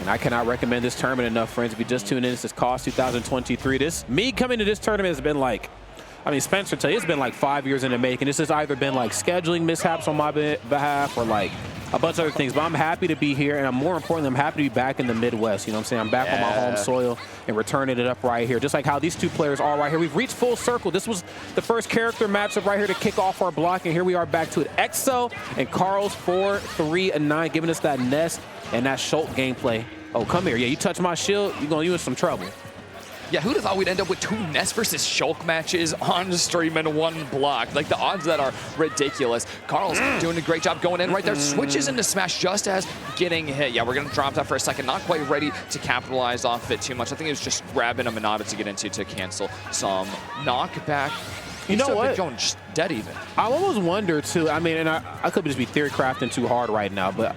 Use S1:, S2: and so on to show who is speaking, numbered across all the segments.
S1: And I cannot recommend this tournament enough, friends. If you just tuned in, this is Carls 2023. Me coming to this tournament has been like, I mean, Spencer tell you, it's been like 5 years in the making. This has either been like scheduling mishaps on my behalf or like a bunch of other things. But I'm happy to be here, and more importantly, I'm happy to be back in the Midwest. You know what I'm saying? I'm back on my home soil and returning it up right here. Just like how these two players are right here. We've reached full circle. This was the first character matchup right here to kick off our block, and here we are back to it. EXO and Carls493 giving us that Ness and that Shulk gameplay. Oh, come here. Yeah, you touch my shield, you're going to use some trouble.
S2: Yeah, who'd have thought we'd end up with 2 Ness versus Shulk matches on stream in one block? Like, the odds that are ridiculous. Carl's doing a great job going in right there. Switches into Smash just as getting hit. Yeah, we're going to drop that for a second. Not quite ready to capitalize off it too much. I think it was just grabbing a Monada to get into to cancel some knockback.
S1: You know what?
S2: Going just dead even.
S1: I almost wonder, too. I mean, and I could just be theory crafting too hard right now, but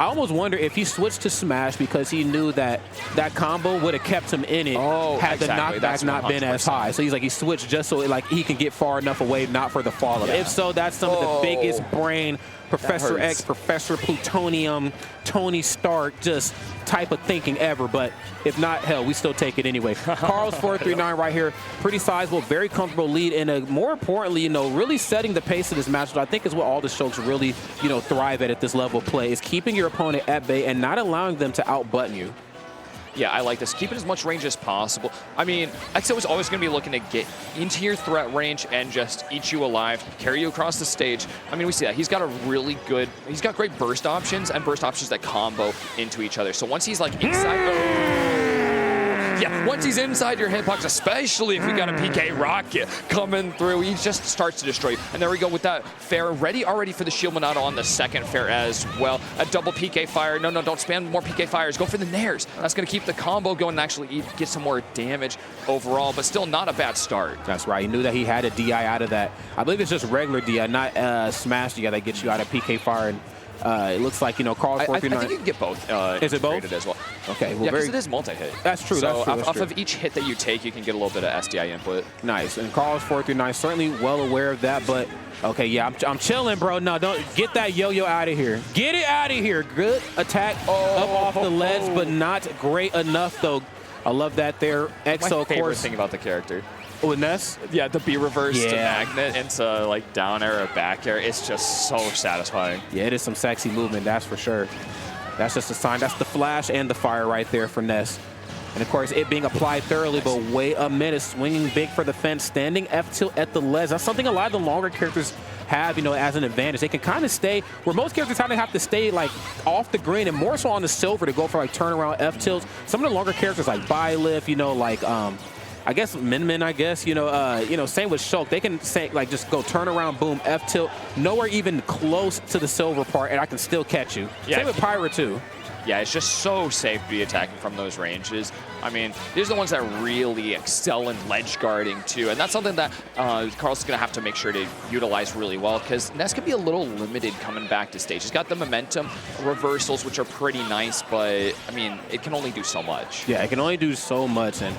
S1: I almost wonder if he switched to Smash because he knew that that combo would have kept him in it had the knockback not been as high. So he's like, he switched just so like he can get far enough away, not for the fall of it. If so, that's some of the biggest brain, Professor X, Professor Plutonium, Tony Stark, just type of thinking ever. But if not, hell, we still take it anyway. Carls493 right here, pretty sizable, very comfortable lead, and more importantly, really setting the pace of this match, which I think is what all the Shulks really, thrive at this level of play, is keeping your opponent at bay and not allowing them to out-button you.
S2: Yeah, I like this. Keep it as much range as possible. I mean, EXO is always going to be looking to get into your threat range and just eat you alive, carry you across the stage. I mean, we see that. He's got he's got great burst options and burst options that combo into each other. So once he's like inside, once he's inside your hitbox, especially if we got a PK rocket coming through, he just starts to destroy you. And there we go with that fair, ready already for the shield Monada on the second fair as well. A double PK fire. No, don't spam more PK fires. Go for the nairs. That's going to keep the combo going and actually get some more damage overall, but still not a bad start.
S1: That's right. He knew that he had a DI out of that. I believe it's just regular DI, not Smash DI that gets you out of PK fire. And it looks like, Carls493.
S2: I think you can get both.
S1: Is it both?
S2: As well.
S1: Okay. Well,
S2: yeah, because it is multi-hit.
S1: That's true.
S2: So
S1: that's true.
S2: Off of each hit that you take, you can get a little bit of SDI input.
S1: Nice. And Carls493 certainly well aware of that, but okay, yeah, I'm chilling, bro. No, don't get that yo-yo out of here. Get it out of here. Good attack up off the ledge, but not great enough, though. I love that there. EXO,
S2: My favorite thing about the character.
S1: With Ness?
S2: Yeah, the B reverse to magnet into like down air or back air. It's just so satisfying.
S1: Yeah, it is some sexy movement, that's for sure. That's just a sign. That's the flash and the fire right there for Ness. And of course, it being applied thoroughly, but wait a minute, swinging big for the fence, standing F tilt at the ledge. That's something a lot of the longer characters have, as an advantage. They can kind of stay, where most characters kind of have to stay like off the green and more so on the silver to go for like turnaround F tilts. Some of the longer characters like Bylif, like I guess Min, I guess, same with Shulk. They can say, like, just go turn around, boom, F tilt, nowhere even close to the silver part, and I can still catch you. Yeah. Same with Pyra, too.
S2: Yeah, it's just so safe to be attacking from those ranges. I mean, these are the ones that really excel in ledge guarding, too. And that's something that Carls is going to have to make sure to utilize really well, because Ness can be a little limited coming back to stage. He's got the momentum reversals, which are pretty nice, but, I mean, it can only do so much.
S1: Yeah, it can only do so much, and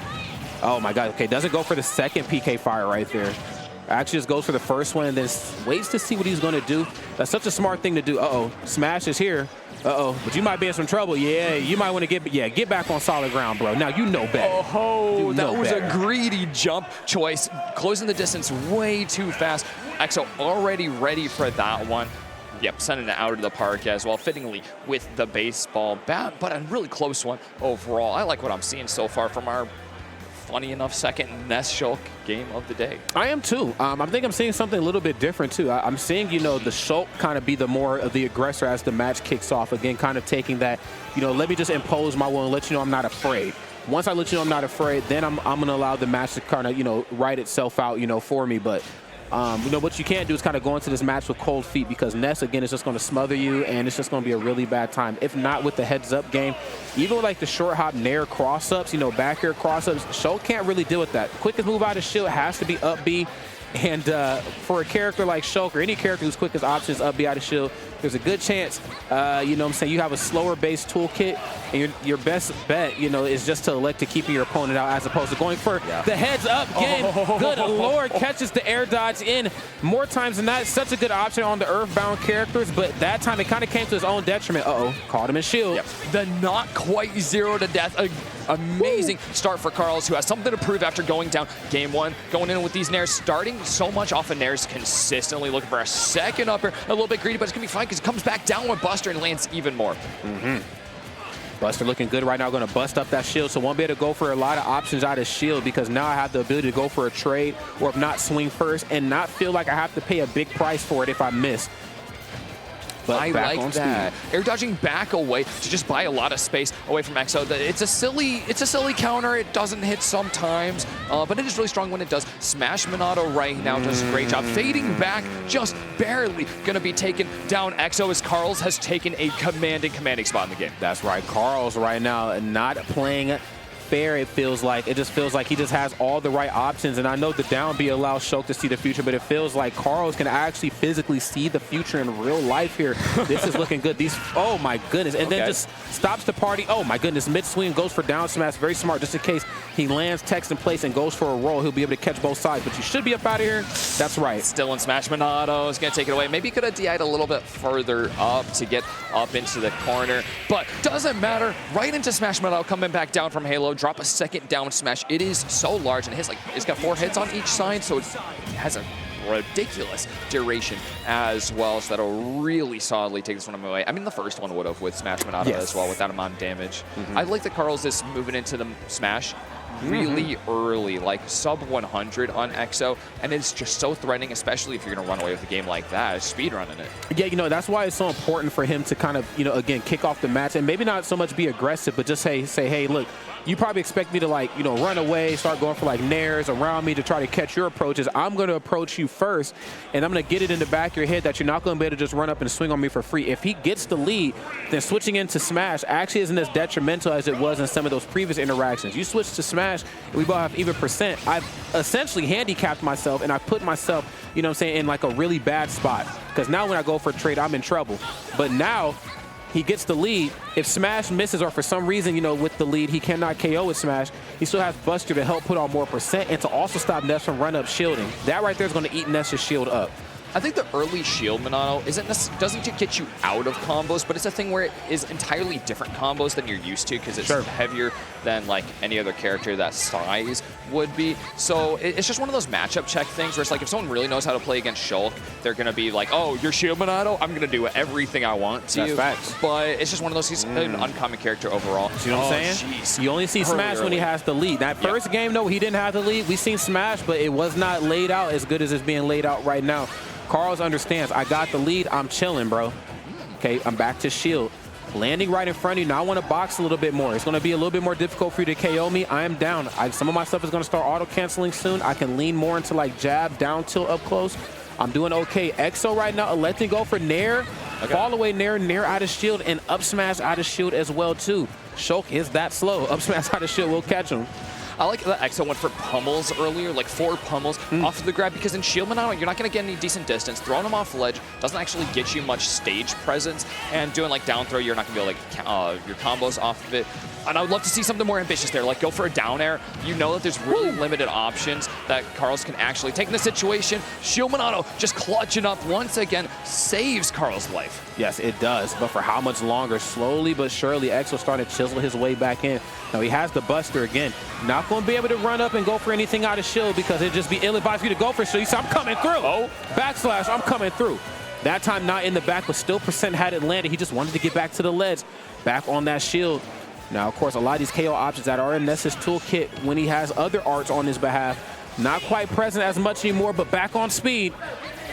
S1: oh my God, okay, doesn't go for the second PK fire right there. Actually just goes for the first one and then waits to see what he's gonna do. That's such a smart thing to do. Uh-oh, Smash is here. Uh-oh, but you might be in some trouble. Yeah, you might wanna get back on solid ground, bro. Now you know better.
S2: Oh, that was a greedy jump choice. Closing the distance way too fast. EXO already ready for that one. Yep, sending it out of the park as well, fittingly with the baseball bat, but a really close one overall. I like what I'm seeing so far from our funny enough second Ness Shulk game of the day.
S1: I am too. I think I'm seeing something a little bit different too. I'm seeing, the Shulk kind of be the more of the aggressor as the match kicks off. Again, kind of taking that, let me just impose my will and let you know I'm not afraid. Once I let you know I'm not afraid, then I'm going to allow the match to kind of, write itself out, for me. But what you can't do is kind of go into this match with cold feet, because Ness, again, is just going to smother you, and it's just going to be a really bad time. If not with the heads-up game, even with like the short hop nair cross-ups, back air cross-ups, Shulk can't really deal with that. Quickest move out of shield has to be up B. And for a character like Shulk, or any character whose quickest option is up B out of shield, there's a good chance, you know what I'm saying, you have a slower base toolkit, and your best bet, you know, is just to elect to keeping your opponent out as opposed to going for the heads up game. Good Lord, catches the air dodge in more times than not. Such a good option on the Earthbound characters, but that time it kind of came to his own detriment. Caught him in shield.
S2: Yep. The not quite 0 to death. Amazing start for Carls, who has something to prove after going down game 1. Going in with these nairs, starting so much off of nairs consistently, looking for a second upper. A little bit greedy, but it's going to be fine because it comes back down with Buster and lands even more.
S1: Buster looking good right now, going to bust up that shield, so won't be able to go for a lot of options out of shield because now I have the ability to go for a trade or if not swing first and not feel like I have to pay a big price for it if I miss. But
S2: I like that. Air dodging back away to just buy a lot of space away from EXO. It's a silly counter. It doesn't hit sometimes, but it is really strong when it does. Smash Minato right now does a great job. Fading back, just barely going to be taken down. EXO as Carls has taken a commanding spot in the game.
S1: That's right. Carls right now not playing fair, it feels like. It just feels like he just has all the right options, and I know the down B allows Shulk to see the future, but it feels like Carls can actually physically see the future in real life here. This is looking good. These, oh my goodness, and then just stops the party. Oh my goodness, mid swing, goes for down smash, very smart, just in case he lands text in place and goes for a roll, he'll be able to catch both sides, but you should be up out of here. That's right.
S2: Still in smash. Minato is going to take it away. Maybe he could have DI'd a little bit further up to get up into the corner, but doesn't matter. Right into smash Minato, coming back down from Halo, drop a second down smash. It is so large, and it's got 4 hits on each side, so it has a ridiculous duration as well, so that'll really solidly take this one away. I mean, the first one would have with Smash Minato as well, with that amount of damage. I like that Carls is moving into the Smash really early, like sub 100 on EXO, and it's just so threatening, especially if you're going to run away with a game like that, speed running it.
S1: Yeah, you know, that's why it's so important for him to kind of, you know, again, kick off the match and maybe not so much be aggressive, but just say, hey, look, you probably expect me to, like, you know, run away, start going for like nairs around me to try to catch your approaches. I'm going to approach you first, and I'm going to get it in the back of your head that you're not going to be able to just run up and swing on me for free. If he gets the lead, then switching into Smash actually isn't as detrimental as it was in some of those previous interactions. You switch to Smash, and we both have even percent. I've essentially handicapped myself, and I put myself, you know what I'm saying, in like a really bad spot. Because now when I go for a trade, I'm in trouble. But now, he gets the lead. If Smash misses, or for some reason, you know, with the lead, he cannot KO with Smash, he still has Buster to help put on more percent and to also stop Ness from run-up shielding. That right there is going to eat Ness's shield up.
S2: I think the early shield Minato doesn't get you out of combos, but it's a thing where it is entirely different combos than you're used to because it's heavier than like any other character that size would be. So it's just one of those matchup check things where it's like if someone really knows how to play against Shulk, they're going to be like, oh, you're shield Minato? I'm going to do everything I want to.
S1: That's facts.
S2: But it's just one of those, he's an uncommon character overall.
S1: You know what I'm saying? Geez. You only see Smash when he has the lead. That first game, though, he didn't have the lead. We seen Smash, but it was not laid out as good as it's being laid out right now. Carls understands, I got the lead, I'm chilling, bro. Okay, I'm back to shield. Landing right in front of you. Now I want to box a little bit more. It's going to be a little bit more difficult for you to KO me. I am down. Some of my stuff is going to start auto-canceling soon. I can lean more into like jab, down tilt, up close. I'm doing okay. EXO right now, letting go for Nair. Fall away Nair, Nair out of shield, and up smash out of shield as well, too. Shulk is that slow. Up smash out of shield will catch him.
S2: I like that EXO went for pummels earlier, like 4 pummels off of the grab, because in shield Minato, you're not going to get any decent distance. Throwing him off ledge doesn't actually get you much stage presence, and doing like down throw, you're not going to be able to like your combos off of it. And I would love to see something more ambitious there, like go for a down air. You know that there's really limited options that Carls can actually take in the situation. Shield Minato just clutching up once again, saves Carls' life.
S1: Yes, it does, but for how much longer? Slowly but surely, EXO starting to chisel his way back in. Now he has the Buster again. Not going to be able to run up and go for anything out of shield because it'd just be ill-advised for you to go for shield. You say, I'm coming through. Backslash, I'm coming through. That time not in the back, but still percent had it landed. He just wanted to get back to the ledge, back on that shield. Now, of course, a lot of these KO options that are in Ness's toolkit when he has other arts on his behalf, not quite present as much anymore, but back on speed.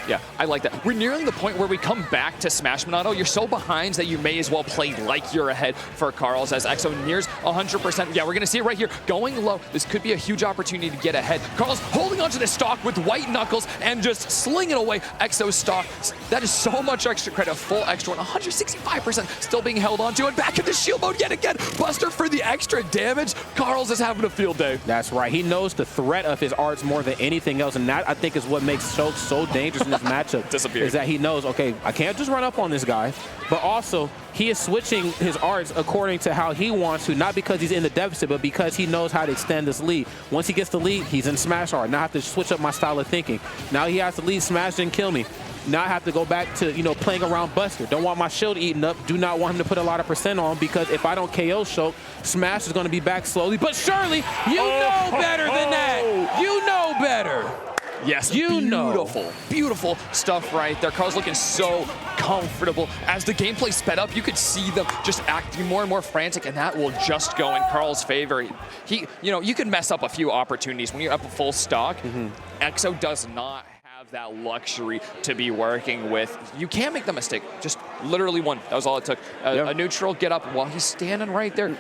S2: Yeah, I like that. We're nearing the point where we come back to Smash Minato. You're so behind that you may as well play like you're ahead for Carls as EXO nears 100%. Yeah, we're going to see it right here. Going low, this could be a huge opportunity to get ahead. Carls holding onto the stock with white knuckles and just slinging away EXO's stock. That is so much extra credit, full extra one, 165% still being held onto, and back into shield mode yet again. Buster for the extra damage. Carls is having a field day.
S1: That's right. He knows the threat of his arts more than anything else, and that, I think, is what makes Shulk so dangerous in this this matchup is that he knows, okay, I can't just run up on this guy, but also he is switching his arts according to how he wants to, not because he's in the deficit, but because he knows how to extend this lead. Once he gets the lead, he's in smash art. Now I have to switch up my style of thinking. Now he has to lead smash and kill me. Now I have to go back to, you know, playing around Buster. Don't want my shield eaten up. Do not want him to put a lot of percent on, because if I don't KO Shulk, Smash is going to be back slowly. But surely, you know better than that. You know better.
S2: Yes, beautiful stuff right there. Carl's looking so comfortable. As the gameplay sped up, you could see them just acting more and more frantic, and that will just go in Carl's favor. You know, you can mess up a few opportunities when you're up a full stock. EXO does not have that luxury to be working with. You can't make the mistake. Just literally one. That was all it took. A neutral get up while he's standing right there.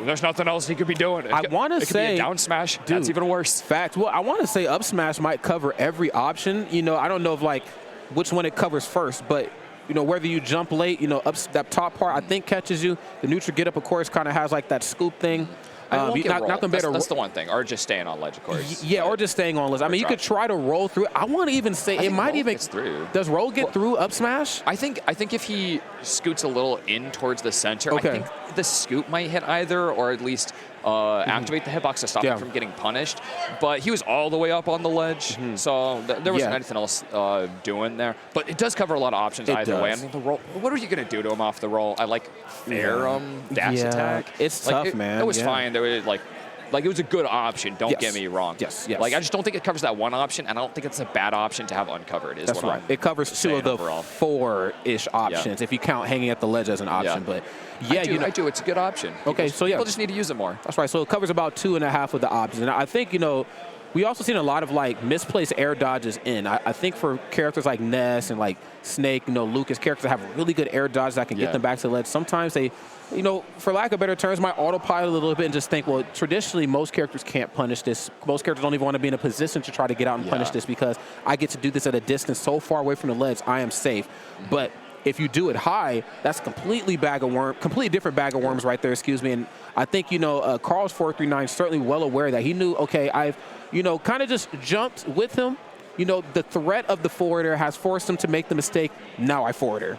S2: There's nothing else he could be doing.
S1: I want to say
S2: it could be a down smash. Dude, that's even worse.
S1: Fact. Well, I want to say up smash might cover every option. You know, I don't know if like which one it covers first, but you know, whether you jump late, you know, up that top part I think catches you. The neutral get up, of course, kind of has like that scoop thing.
S2: Not gonna that's the one thing, or just staying on ledge, of course.
S1: Yeah, or just staying on ledge. I mean, you could try to roll through. I want to even say it might even
S2: gets through.
S1: Does roll get through up smash?
S2: I think if he scoots a little in towards the center, I think the scoop might hit either, or at least activate the hitbox to stop him from getting punished. But he was all the way up on the ledge, so there wasn't anything else doing there. But it does cover a lot of options either way. I mean, the roll. What are you gonna do to him off the roll? I like fair dash attack.
S1: It's
S2: like,
S1: tough, man.
S2: It was fine. There was like it was a good option. Don't get me wrong.
S1: Yes.
S2: Like I just don't think it covers that one option, and I don't think it's a bad option to have uncovered.
S1: That's right. It covers two of the four-ish options if you count hanging at the ledge as an option. But yeah,
S2: I do. It's a good option.
S1: Okay, so
S2: people just need to use it more.
S1: That's right. So it covers about 2.5 of the options, and I think we also seen a lot of like misplaced air dodges in. I think for characters like Ness and like Snake, Lucas, characters that have really good air dodges that can get them back to the ledge. Sometimes they, for lack of better terms, might autopilot a little bit and just think, well, traditionally most characters can't punish this. Most characters don't even want to be in a position to try to get out and punish this, because I get to do this at a distance so far away from the ledge, I am safe. But if you do it high, that's completely different bag of worms right there, excuse me. And I think, Carls493 certainly well aware that he knew, okay, I've, kind of just jumped with him. The threat of the forwarder has forced him to make the mistake. Now I forwarder.